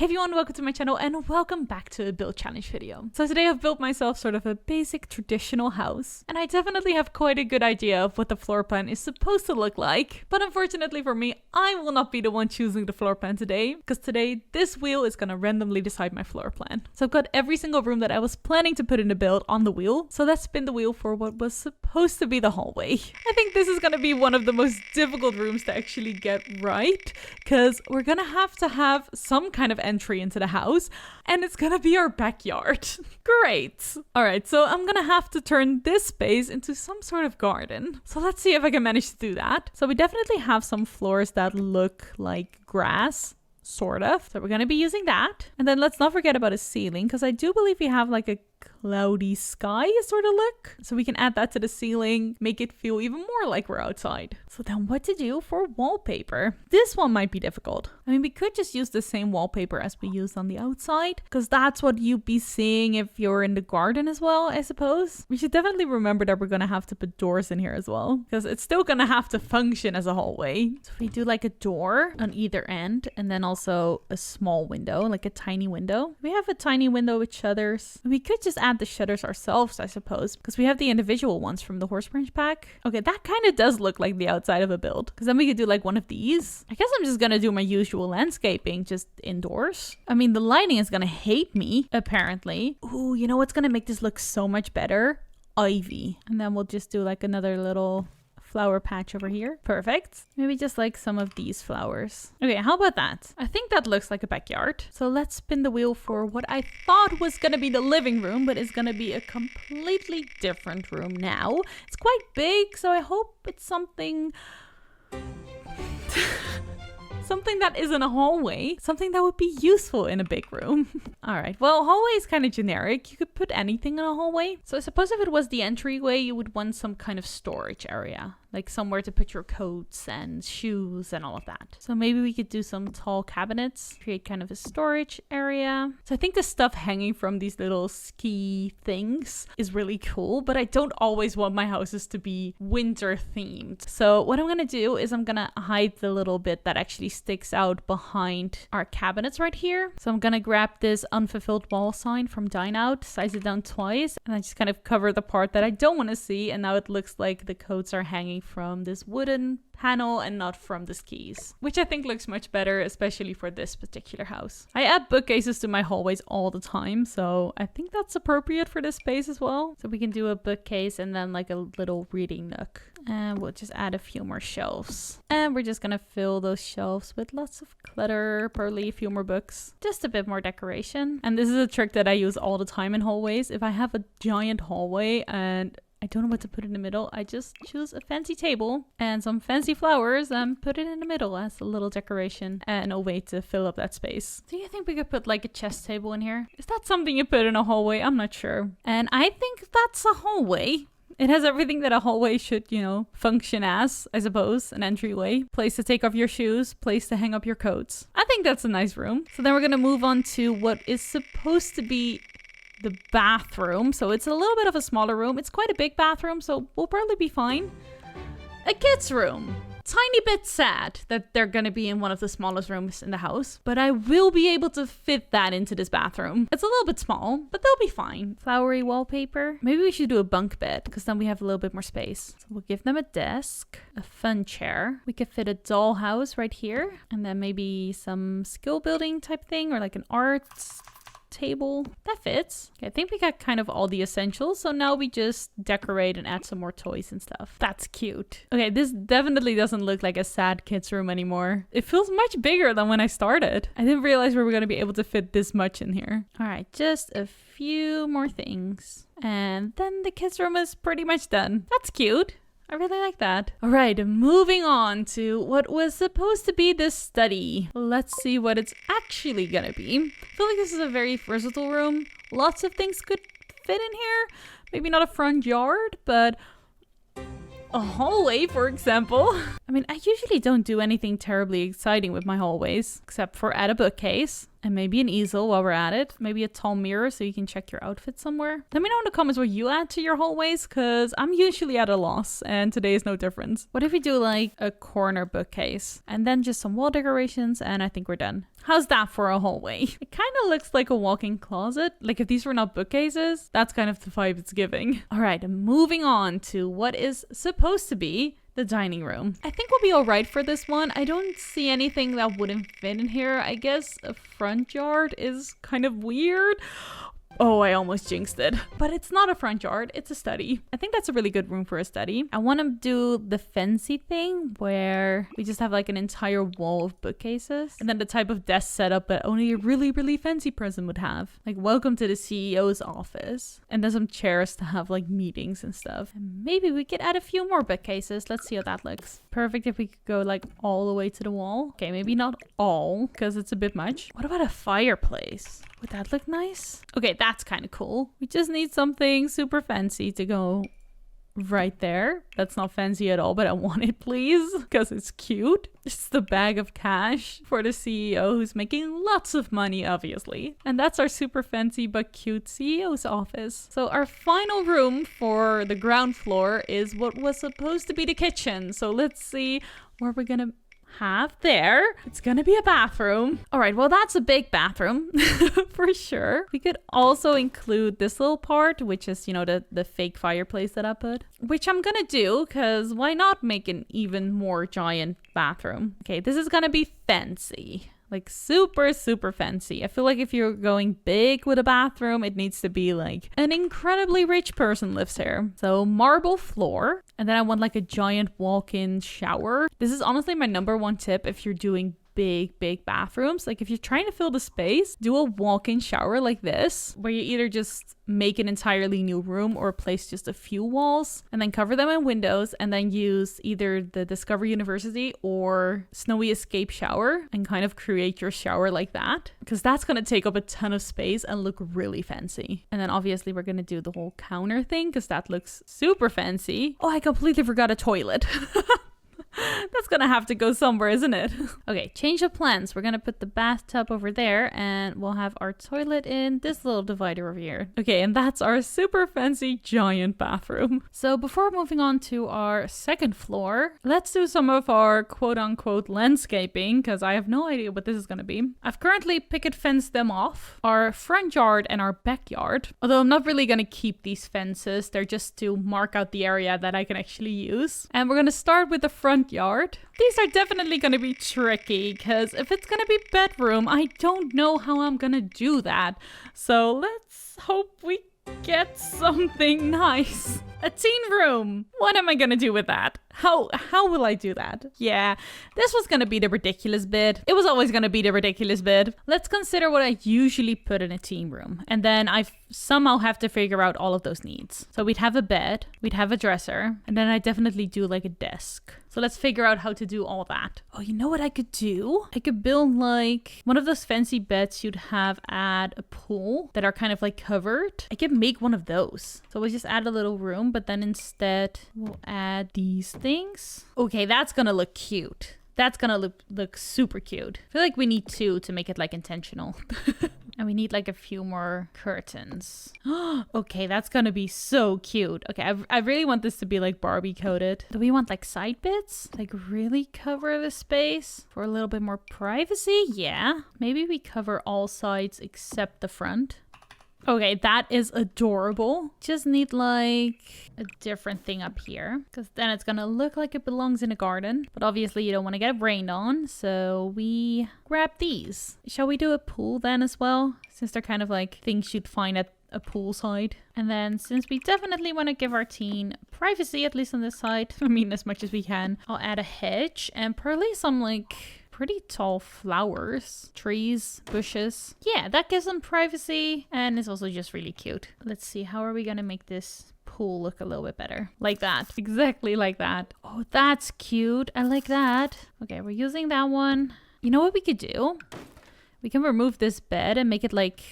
Hey everyone, welcome to my channel and welcome back to a build challenge video. So today I've built myself sort of a basic traditional house, and I definitely have quite a good idea of what the floor plan is supposed to look like. But unfortunately for me, I will not be the one choosing the floor plan today, because today this wheel is gonna randomly decide my floor plan. So I've got every single room that I was planning to put in the build on the wheel. So let's spin the wheel for what was supposed to be the hallway. I think this is gonna be one of the most difficult rooms to actually get right, because we're gonna have to have some kind of entry into the house, and it's gonna be our backyard. Great. All right, so I'm gonna have to turn this space into some sort of garden. So let's see if I can manage to do that. So we definitely have some floors that look like grass, sort of. So we're gonna be using that. And then let's not forget about a ceiling, because I do believe we have like a cloudy sky sort of look. So we can add that to the ceiling, make it feel even more like we're outside. So then what to do for wallpaper? This one might be difficult. I mean, we could just use the same wallpaper as we used on the outside, because that's what you'd be seeing if you're in the garden as well, I suppose. We should definitely remember that we're gonna have to put doors in here as well, because it's still gonna have to function as a hallway. So if we do like a door on either end, and then also a small window, like a tiny window. We have a tiny window with shutters. We could just add the shutters ourselves, I suppose, because we have the individual ones from the horse branch pack. Okay, that kind of does look like the outside of a build, because then we could do like one of these. I guess I'm just gonna do my usual landscaping just indoors. I mean, the lighting is gonna hate me, apparently. Ooh, you know what's gonna make this look so much better? Ivy. And then we'll just do like another little flower patch over here. Perfect. Maybe just like some of these flowers. Okay, how about that? I think that looks like a backyard. So let's spin the wheel for what I thought was gonna be the living room, but is gonna be a completely different room now. It's quite big, so I hope it's something something that isn't a hallway, something that would be useful in a big room. All right, well, hallway is kind of generic. You could put anything in a hallway. So I suppose if it was the entryway, you would want some kind of storage area, like somewhere to put your coats and shoes and all of that. So maybe we could do some tall cabinets, create kind of a storage area. So I think the stuff hanging from these little ski things is really cool, but I don't always want my houses to be winter themed. So what I'm gonna do is I'm gonna hide the little bit that actually sticks out behind our cabinets right here. So I'm gonna grab this unfulfilled wall sign from Dine Out, size it down twice, and I just kind of cover the part that I don't want to see, and now it looks like the coats are hanging from this wooden panel and not from the skis, which I think looks much better, especially for this particular house. I add bookcases to my hallways all the time, so I think that's appropriate for this space as well. So we can do a bookcase and then like a little reading nook, and we'll just add a few more shelves, and we're just gonna fill those shelves with lots of clutter, probably a few more books, just a bit more decoration. And this is a trick that I use all the time in hallways. If I have a giant hallway and I don't know what to put in the middle, I just choose a fancy table and some fancy flowers and put it in the middle as a little decoration and a way to fill up that space. Do you think we could put like a chess table in here? Is that something you put in a hallway? I'm not sure. And I think that's a hallway. It has everything that a hallway should, you know, function as, I suppose. An entryway, place to take off your shoes, place to hang up your coats. I think that's a nice room. So then we're gonna move on to what is supposed to be the bathroom. So it's a little bit of a smaller room. It's quite a big bathroom, so we'll probably be fine. A kid's room. Tiny bit sad that they're gonna be in one of the smallest rooms in the house, but I will be able to fit that into this bathroom. It's a little bit small, but they'll be fine. Flowery wallpaper. Maybe we should do a bunk bed, because then we have a little bit more space. So we'll give them a desk, a fun chair. We could fit a dollhouse right here, and then maybe some skill building type thing, or like an art table. That fits. Okay, I think we got kind of all the essentials, so now we just decorate and add some more toys and stuff. That's cute. Okay, this definitely doesn't look like a sad kids room anymore. It feels much bigger than when I started. I didn't realize we were going to be able to fit this much in here. All right, just a few more things, and then the kids room is pretty much done. That's cute. I really like that. All right, moving on to what was supposed to be this study. Let's see what it's actually gonna be. I feel like this is a very versatile room. Lots of things could fit in here. Maybe not a front yard, but a hallway, for example. I mean, I usually don't do anything terribly exciting with my hallways, except for add a bookcase. And maybe an easel while we're at it. Maybe a tall mirror so you can check your outfit somewhere. Let me know in the comments what you add to your hallways, because I'm usually at a loss and today is no different. What if we do like a corner bookcase and then just some wall decorations, and I think we're done. How's that for a hallway? It kind of looks like a walk-in closet. Like if these were not bookcases, that's kind of the vibe it's giving. All right, moving on to what is supposed to be the dining room. I think we'll be all right for this one. I don't see anything that wouldn't fit in here. I guess a front yard is kind of weird. Oh, I almost jinxed it. But it's not a front yard, it's a study. I think that's a really good room for a study. I want to do the fancy thing where we just have like an entire wall of bookcases. And then the type of desk setup that only a really, really fancy person would have. Like, welcome to the CEO's office. And then some chairs to have like meetings and stuff. And maybe we could add a few more bookcases. Let's see how that looks. Perfect if we could go like all the way to the wall. Okay, maybe not all, because it's a bit much. What about a fireplace? Would that look nice? Okay, that's kind of cool. We just need something super fancy to go right there. That's not fancy at all, but I want it, please, because it's cute. It's the bag of cash for the CEO who's making lots of money, obviously. And that's our super fancy but cute CEO's office. So our final room for the ground floor is what was supposed to be the kitchen. So let's see where we're gonna have there. It's gonna be a bathroom. All right, well, that's a big bathroom for sure. We could also include this little part, which is, you know, the fake fireplace that I put, which I'm gonna do because why not make an even more giant bathroom? Okay, this is gonna be fancy. Like super, super fancy. I feel like if you're going big with a bathroom, it needs to be like an incredibly rich person lives here. So marble floor. And then I want like a giant walk-in shower. This is honestly my #1 tip if you're doing big bathrooms. Like if you're trying to fill the space, do a walk-in shower like this, where you either just make an entirely new room or place just a few walls and then cover them in windows and then use either the Discover University or Snowy Escape shower and kind of create your shower like that, because that's going to take up a ton of space and look really fancy. And then obviously we're going to do the whole counter thing because that looks super fancy. Oh, I completely forgot a toilet. That's gonna have to go somewhere, isn't it? Okay, change of plans. We're gonna put the bathtub over there and we'll have our toilet in this little divider over here. Okay, and that's our super fancy giant bathroom. So before moving on to our second floor, let's do some of our quote-unquote landscaping, because I have no idea what this is gonna be. I've currently picket fenced them off, our front yard and our backyard. Although I'm not really gonna keep these fences. They're just to mark out the area that I can actually use. And we're gonna start with the front yard. These are definitely going to be tricky because if it's going to be bedroom, I don't know how I'm going to do that. So let's hope we get something nice. A teen room. What am I gonna do with that? How will I do that? Yeah, this was gonna be the ridiculous bit. It was always gonna be the ridiculous bit. Let's consider what I usually put in a teen room. And then I somehow have to figure out all of those needs. So we'd have a bed, we'd have a dresser, and then I definitely do like a desk. So let's figure out how to do all that. Oh, you know what I could do? I could build like one of those fancy beds you'd have at a pool that are kind of like covered. I could make one of those. So we'll just add a little room, but then instead we'll add these things. Okay, that's gonna look cute. That's gonna look super cute. I feel like we need two to make it like intentional. And we need like a few more curtains. Okay, that's gonna be so cute. Okay, I really want this to be like Barbie coated. Do we want like side bits? Like really cover the space for a little bit more privacy? Yeah. Maybe we cover all sides except the front. Okay, that is adorable. Just need like a different thing up here because then it's gonna look like it belongs in a garden. But obviously you don't want to get rained on, so we grab these. Shall we do a pool then as well? Since they're kind of like things you'd find at a poolside. And then since we definitely want to give our teen privacy, at least on this side, I mean as much as we can, I'll add a hedge and probably some like pretty tall flowers, trees, bushes. Yeah, that gives them privacy and it's also just really cute. Let's see, how are we gonna make this pool look a little bit better? Like that, exactly like that. Oh, that's cute. I like that. Okay, we're using that one. You know what we could do? We can remove this bed and make it like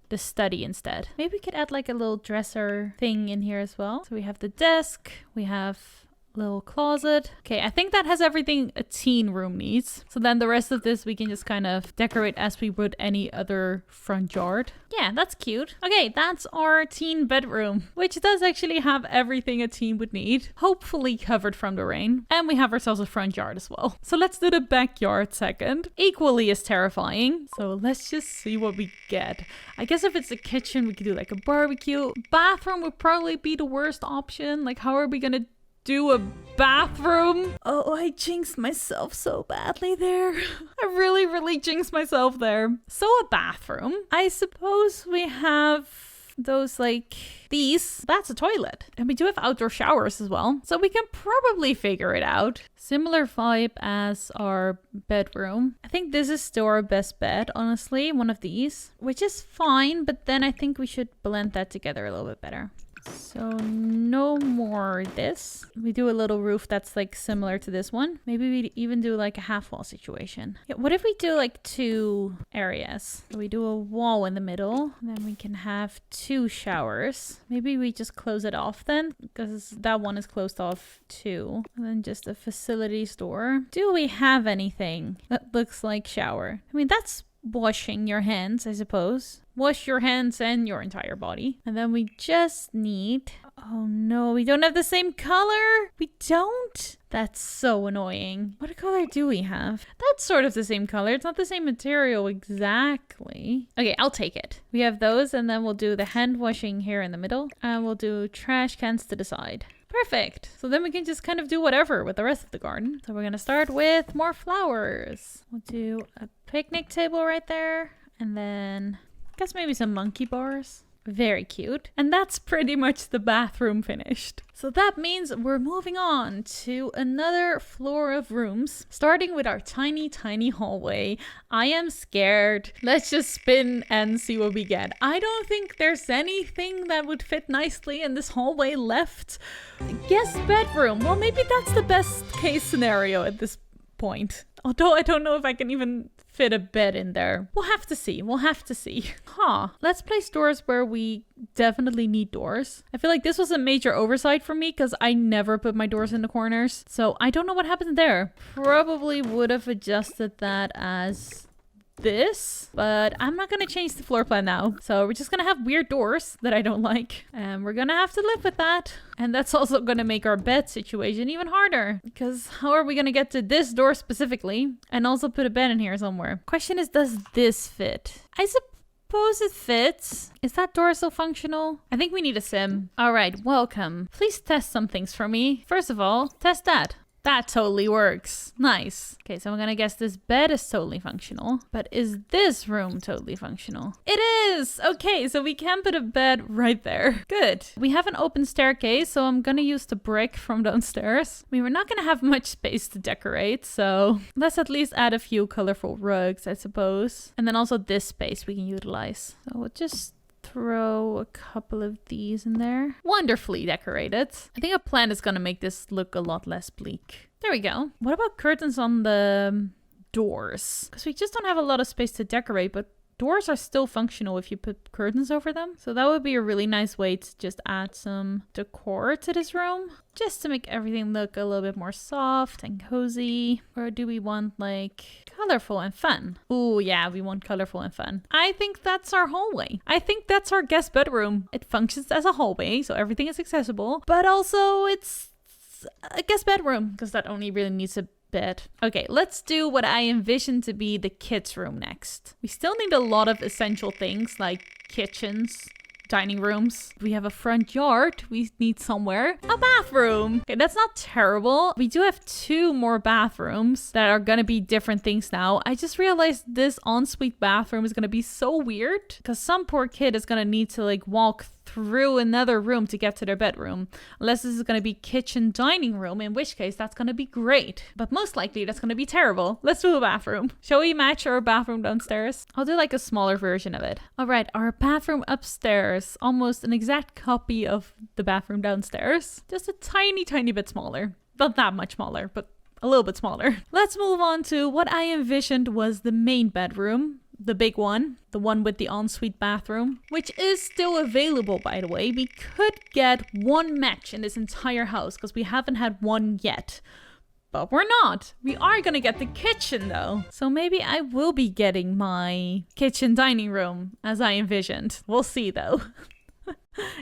the study instead. Maybe we could add like a little dresser thing in here as well. So we have the desk, we have little closet. Okay, I think that has everything a teen room needs. So then the rest of this we can just kind of decorate as we would any other front yard. Yeah, that's cute. Okay, that's our teen bedroom, which does actually have everything a teen would need, hopefully covered from the rain. And we have ourselves a front yard as well. So let's do the backyard second. Equally as terrifying. So let's just see what we get. I guess if it's a kitchen, we could do like a barbecue. Bathroom would probably be the worst option. Like, how are we gonna do a bathroom? Oh, I jinxed myself so badly there. I really jinxed myself there. So a bathroom. I suppose we have those like these. That's a toilet. And we do have outdoor showers as well. So we can probably figure it out. Similar vibe as our bedroom. I think this is still our best bed, honestly. One of these, which is fine. But then I think we should blend that together a little bit better. So no more this. We do a little roof that's like similar to this one. Maybe we even do like a half wall situation. Yeah, what if we do like 2 areas? So we do a wall in the middle, and then we can have 2 showers. Maybe we just close it off then, because that one is closed off too. And then just a facilities door. Do we have anything that looks like shower? I mean, that's washing your hands, I suppose. Wash your hands and your entire body. And then we just need... Oh no, we don't have the same color. We don't? That's so annoying. What color do we have? That's sort of the same color. It's not the same material exactly. Okay, I'll take it. We have those, and then we'll do the hand washing here in the middle. And we'll do trash cans to the side. Perfect. So then we can just kind of do whatever with the rest of the garden. So we're going to start with more flowers. We'll do a picnic table right there. And then I guess maybe some monkey bars. Very cute. And that's pretty much the bathroom finished. So that means we're moving on to another floor of rooms, starting with our tiny hallway. I am scared. Let's just spin and see what we get. I don't think there's anything that would fit nicely in this hallway left. Guest bedroom. Well, maybe that's the best case scenario at this point. Although I don't know if I can even fit a bed in there. We'll have to see. We'll have to see. Huh. Let's place doors where we definitely need doors. I feel like this was a major oversight for me because I never put my doors in the corners. So I don't know what happened there. Probably would have adjusted that as this, but I'm not gonna change the floor plan now. So we're just gonna have weird doors that I don't like, and we're gonna have to live with that. And that's also gonna make our bed situation even harder, because how are we gonna get to this door specifically and also put a bed in here somewhere? Question is, does this fit? I suppose it fits. Is that door still functional? I think we need a sim. All right, welcome. Please test some things for me. First of all, test that. That totally works. Nice. Okay, so I'm gonna guess this bed is totally functional. But is this room totally functional? It is! Okay, so we can put a bed right there. Good. We have an open staircase, so I'm gonna use the brick from downstairs. I mean, we're not gonna have much space to decorate, so let's at least add a few colorful rugs, I suppose. And then also this space we can utilize. So we'll just throw a couple of these in there. Wonderfully decorated. I think a plant is gonna make this look a lot less bleak. There we go. What about curtains on the doors? Because we just don't have a lot of space to decorate, but doors are still functional if you put curtains over them. So that would be a really nice way to just add some decor to this room, just to make everything look a little bit more soft and cozy. Or do we want like colorful and fun? Oh yeah, we want colorful and fun. I think that's our hallway. I think that's our guest bedroom. It functions as a hallway, so everything is accessible, but also it's a guest bedroom because that only really needs a bed. Okay, let's do what I envision to be the kids' room next. We still need a lot of essential things like kitchens, dining rooms. We have a front yard. We need somewhere a bathroom. Okay, that's not terrible. We do have 2 more bathrooms that are gonna be different things now. I just realized this ensuite bathroom is gonna be so weird because some poor kid is gonna need to like walk through another room to get to their bedroom. Unless this is going to be kitchen dining room, in which case that's going to be great. But most likely that's going to be terrible. Let's do a bathroom. Shall we match our bathroom downstairs? I'll do like a smaller version of it. All right, our bathroom upstairs. Almost an exact copy of the bathroom downstairs. Just a tiny bit smaller. Not that much smaller, but a little bit smaller. Let's move on to what I envisioned was the main bedroom. the big one, the one with the ensuite bathroom, which is still available, by the way. We could get one match in this entire house because we haven't had one yet. But we're not. We are gonna get the kitchen though. So maybe I will be getting my kitchen dining room as I envisioned. We'll see though.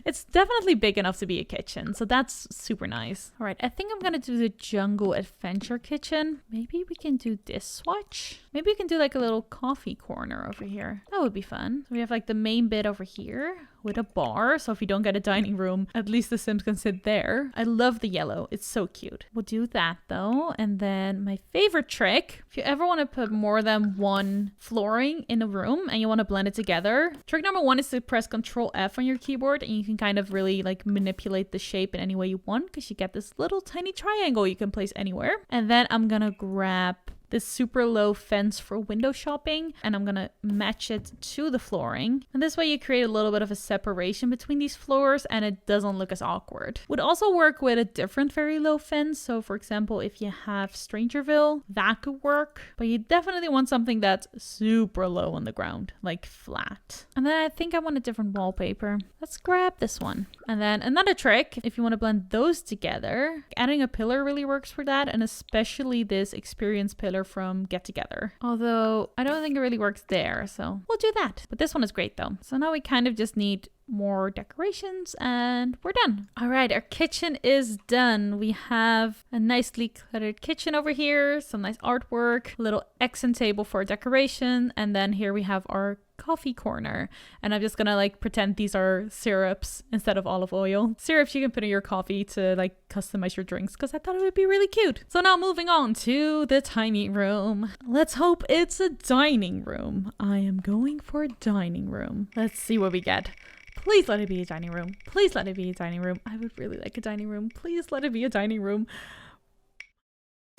It's definitely big enough to be a kitchen, so that's super nice. All right, I think I'm gonna do the jungle adventure kitchen. Maybe we can do this swatch. Maybe we can do like a little coffee corner over here. That would be fun. So we have like the main bed over here with a bar. So if we don't get a dining room, at least the Sims can sit there. I love the yellow. It's so cute. We'll do that though. And then my favorite trick, if you ever want to put more than one flooring in a room and you want to blend it together, trick number one is to press Ctrl F on your keyboard and you can kind of really like manipulate the shape in any way you want because you get this little tiny triangle you can place anywhere. And then I'm gonna grab this super low fence for window shopping and I'm gonna match it to the flooring, and this way you create a little bit of a separation between these floors and it doesn't look as awkward. Would also work with a different very low fence. So for example, if you have Strangerville, that could work, but you definitely want something that's super low on the ground, like flat. And then I think I want a different wallpaper. Let's grab this one. And then another trick, if you want to blend those together, adding a pillar really works for that, and especially this experience pillar from Get Together. Although I don't think it really works there, so we'll do that. But this one is great though. So now we kind of just need more decorations and we're done. All right, our kitchen is done. We have a nicely cluttered kitchen over here, some nice artwork, a little accent table for decoration, and then here we have our coffee corner. And I'm just gonna like pretend these are syrups instead of olive oil. Syrups you can put in your coffee to like customize your drinks because I thought it would be really cute. So now moving on to the tiny room. Let's hope it's a dining room. I am going for a dining room. Let's see what we get. Please let it be a dining room. Please let it be a dining room. I would really like a dining room. Please let it be a dining room.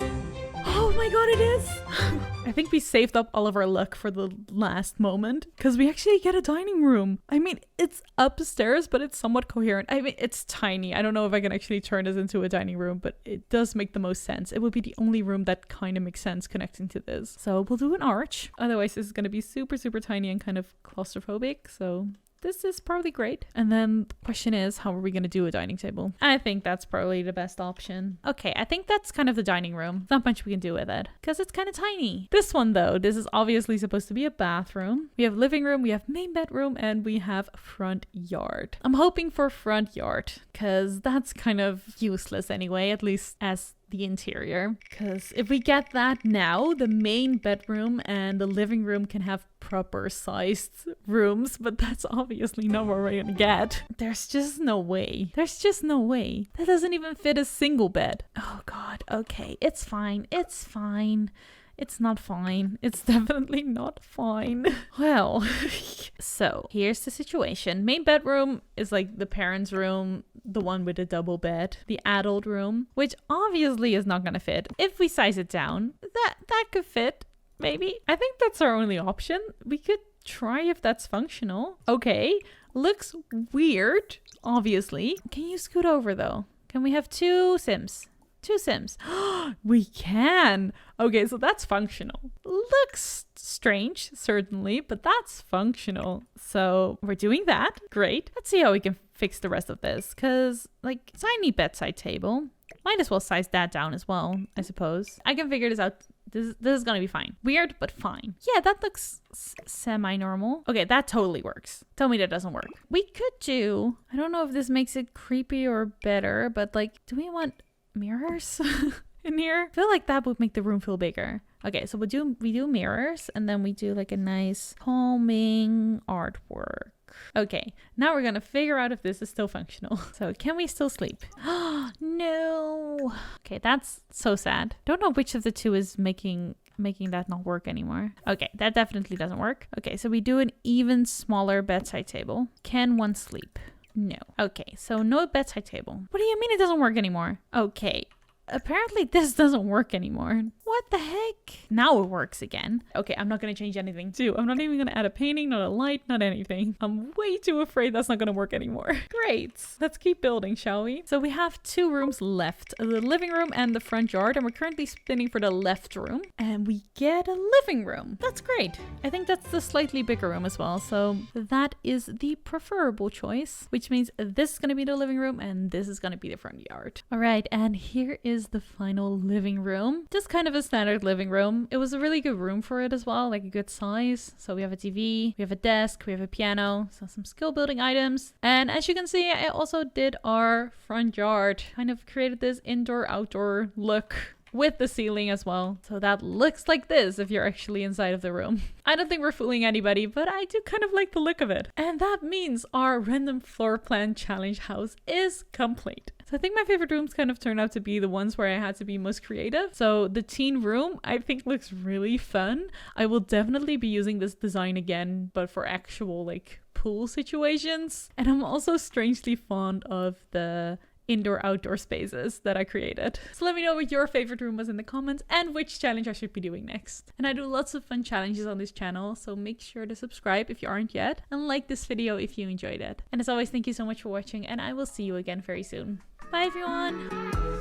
Oh my god, it is! I think we saved up all of our luck for the last moment because we actually get a dining room. I mean, it's upstairs, but it's somewhat coherent. I mean, it's tiny. I don't know if I can actually turn this into a dining room, but it does make the most sense. It would be the only room that kind of makes sense connecting to this. So we'll do an arch. Otherwise, this is going to be super, super tiny and kind of claustrophobic. So this is probably great. And then the question is, how are we going to do a dining table? I think that's probably the best option. Okay, I think that's kind of the dining room. Not much we can do with it because it's kind of tiny. This one though, this is obviously supposed to be a bathroom. We have living room, we have main bedroom, and we have front yard. I'm hoping for front yard because that's kind of useless anyway, at least as the interior, because if we get that now, the main bedroom and the living room can have proper sized rooms, but that's obviously not what we're gonna get. There's just no way. There's just no way. That doesn't even fit a single bed. Oh god, okay, it's fine. It's fine. It's not fine. It's definitely not fine. Well, so here's the situation. Main bedroom is like the parents' room, the one with a double bed, the adult room, which obviously is not gonna fit. If we size it down, that could fit, maybe. I think that's our only option. We could try if that's functional. Okay, looks weird, obviously. Can you scoot over though? Can we have two Sims? Two Sims. We can. Okay, so that's functional. Looks strange, certainly, but that's functional. So we're doing that. Great. Let's see how we can fix the rest of this. Because, like, tiny bedside table. Might as well size that down as well, I suppose. I can figure this out. This is gonna be fine. Weird, but fine. Yeah, that looks semi-normal. Okay, that totally works. Tell me that doesn't work. We could do... I don't know if this makes it creepy or better, but, like, do we want mirrors in here? I feel like that would make the room feel bigger. Okay, so we do mirrors, and then we do like a nice calming artwork. Okay, now we're gonna figure out if this is still functional. So can we still sleep? No. Okay, that's so sad. Don't know which of the two is making that not work anymore. Okay, that definitely doesn't work. Okay, so we do an even smaller bedside table. Can one sleep? No. Okay, so no bedside table. What do you mean it doesn't work anymore? Okay, apparently this doesn't work anymore. What What the heck? Now it works again. Okay, I'm not gonna change anything too. I'm not even gonna add a painting, not a light, not anything. I'm way too afraid that's not gonna work anymore. Great. Let's keep building, shall we? So we have 2 rooms left, the living room and the front yard, and we're currently spinning for the left room, and we get a living room. That's great. I think that's the slightly bigger room as well, so that is the preferable choice, which means this is gonna be the living room and this is gonna be the front yard. All right, and here is the final living room. Just kind of a standard living room. It was a really good room for it as well, like a good size. So we have a TV, we have a desk, we have a piano, so some skill building items. And as you can see, I also did our front yard. Kind of created this indoor-outdoor look with the ceiling as well. So that looks like this if you're actually inside of the room. I don't think we're fooling anybody, but I do kind of like the look of it. And that means our random floor plan challenge house is complete. So I think my favorite rooms kind of turned out to be the ones where I had to be most creative. So the teen room, I think looks really fun. I will definitely be using this design again, but for actual like pool situations. And I'm also strangely fond of the indoor-outdoor spaces that I created. So let me know what your favorite room was in the comments and which challenge I should be doing next. And I do lots of fun challenges on this channel, so make sure to subscribe if you aren't yet and like this video if you enjoyed it. And as always, thank you so much for watching, and I will see you again very soon. Bye everyone!